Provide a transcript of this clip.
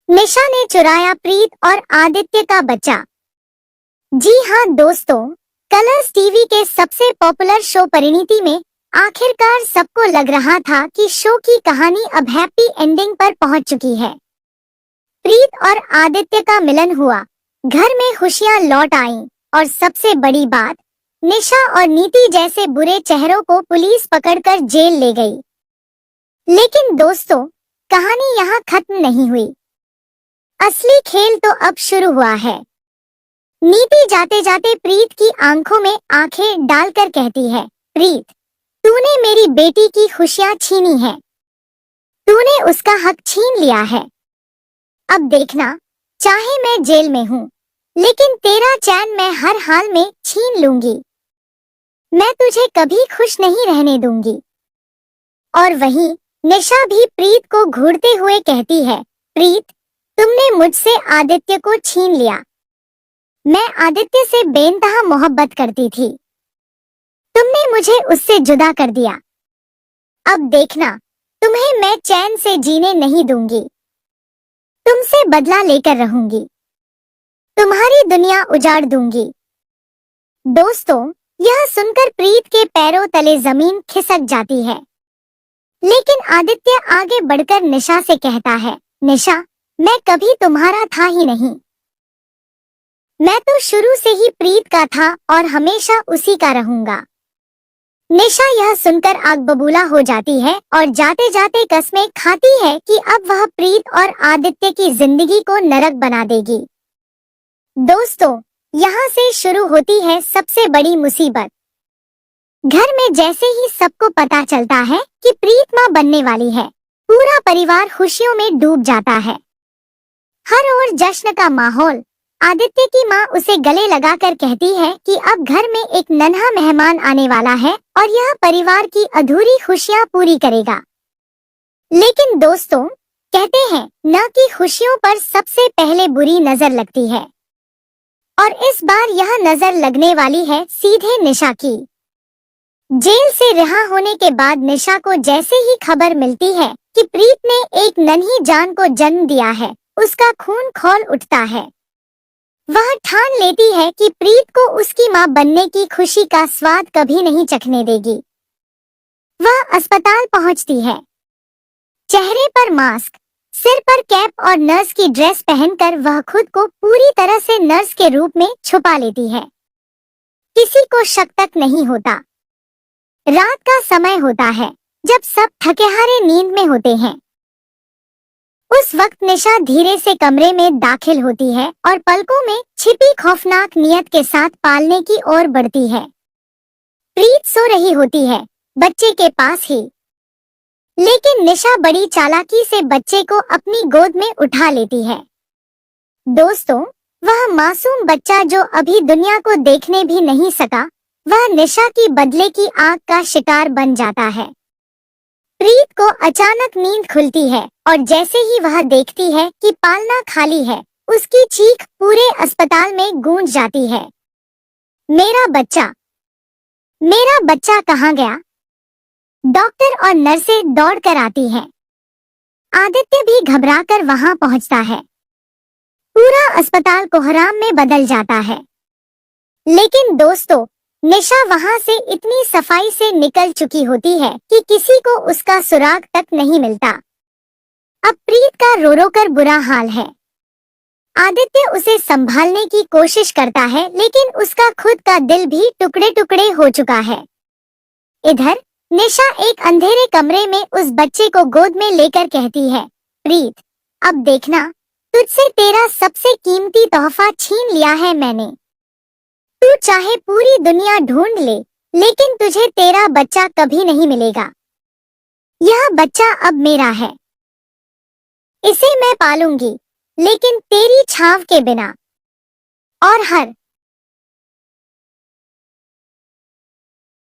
निशा ने चुराया प्रीत और आदित्य का बच्चा। जी हाँ दोस्तों, कलर्स टीवी के सबसे पॉपुलर शो परिणीति में आखिरकार सबको लग रहा था कि शो की कहानी अब हैप्पी एंडिंग पर पहुंच चुकी है। प्रीत और आदित्य का मिलन हुआ, घर में खुशियां लौट आईं और सबसे बड़ी बात, निशा और नीति जैसे बुरे चेहरों को पुलिस पकड़कर जेल ले गई। लेकिन दोस्तों, कहानी यहाँ खत्म नहीं हुई। असली खेल तो अब शुरू हुआ है। नीति जाते जाते प्रीत की आंखों में आंखें डालकर कहती है, प्रीत, तूने मेरी बेटी की खुशियां छीनी हैं। तूने उसका हक छीन लिया है। अब देखना, चाहे मैं जेल में हूँ, लेकिन तेरा चैन मैं हर हाल में छीन लूंगी। मैं तुझे कभी खुश नहीं रहने दूंगी। और वहीं निशा भी प्रीत को घूरते हुए कहती है, प्रीत, तुमने मुझसे आदित्य को छीन लिया। मैं आदित्य से बेइंतहा मोहब्बत करती थी। तुमने मुझे उससे जुदा कर दिया। अब देखना, तुम्हें मैं चैन से जीने नहीं दूंगी। तुमसे बदला लेकर रहूंगी। तुम्हारी दुनिया उजाड़ दूंगी। दोस्तों, यह सुनकर प्रीत के पैरों तले जमीन खिसक जाती है। लेकिन आदित्य आगे बढ़कर निशा से कहता है, निशा, मैं कभी तुम्हारा था ही नहीं। मैं तो शुरू से ही प्रीत का था और हमेशा उसी का रहूंगा। निशा यह सुनकर आग बबूला हो जाती है और जाते जाते कसमें खाती है कि अब वह प्रीत और आदित्य की जिंदगी को नरक बना देगी। दोस्तों, यहाँ से शुरू होती है सबसे बड़ी मुसीबत। घर में जैसे ही सबको पता चलता है कि प्रीत मां बनने वाली है, पूरा परिवार खुशियों में डूब जाता है। हर ओर जश्न का माहौल। आदित्य की माँ उसे गले लगाकर कहती है कि अब घर में एक नन्हा मेहमान आने वाला है और यह परिवार की अधूरी खुशियां पूरी करेगा। लेकिन दोस्तों, कहते हैं न कि खुशियों पर सबसे पहले बुरी नजर लगती है, और इस बार यह नजर लगने वाली है सीधे निशा की। जेल से रिहा होने के बाद निशा को जैसे ही खबर मिलती है कि प्रीत ने एक नन्ही जान को जन्म दिया है, उसका खून खौल उठता है। वह ठान लेती है कि प्रीत को उसकी मां बनने की खुशी का स्वाद कभी नहीं चखने देगी। वह अस्पताल पहुंचती है। चेहरे पर मास्क, सिर पर कैप और नर्स की ड्रेस पहनकर वह खुद को पूरी तरह से नर्स के रूप में छुपा लेती है। किसी को शक तक नहीं होता। रात का समय होता है, जब सब थकेहारे नींद में होते हैं। उस वक्त निशा धीरे से कमरे में दाखिल होती है और पलकों में छिपी खौफनाक नियत के साथ पालने की ओर बढ़ती है। प्रीत सो रही होती है, बच्चे के पास ही। लेकिन निशा बड़ी चालाकी से बच्चे को अपनी गोद में उठा लेती है। दोस्तों, वह मासूम बच्चा जो अभी दुनिया को देखने भी नहीं सका, वह निशा की बदले की आग का शिकार बन जाता है। प्रीत को अचानक नींद खुलती है और जैसे ही वह देखती है कि पालना खाली है, उसकी चीख पूरे अस्पताल में गूंज जाती है, मेरा बच्चा, मेरा बच्चा कहाँ गया? डॉक्टर और नर्सें दौड़कर आती हैं। आदित्य भी घबराकर वहां पहुंचता है। पूरा अस्पताल कोहराम में बदल जाता है। लेकिन दोस्तों, निशा वहां से इतनी सफाई से निकल चुकी होती है कि किसी को उसका सुराग तक नहीं मिलता। अब प्रीत का रो रो कर बुरा हाल है। आदित्य उसे संभालने की कोशिश करता है, लेकिन उसका खुद का दिल भी टुकड़े टुकड़े हो चुका है। इधर निशा एक अंधेरे कमरे में उस बच्चे को गोद में लेकर कहती है, प्रीत, अब देखना, तुझसे तेरा सबसे कीमती तोहफा छीन लिया है मैंने। तू चाहे पूरी दुनिया ढूंढ ले, लेकिन तुझे तेरा बच्चा कभी नहीं मिलेगा। यह बच्चा अब मेरा है। इसे मैं पालूंगी, लेकिन तेरी छांव के बिना। और हर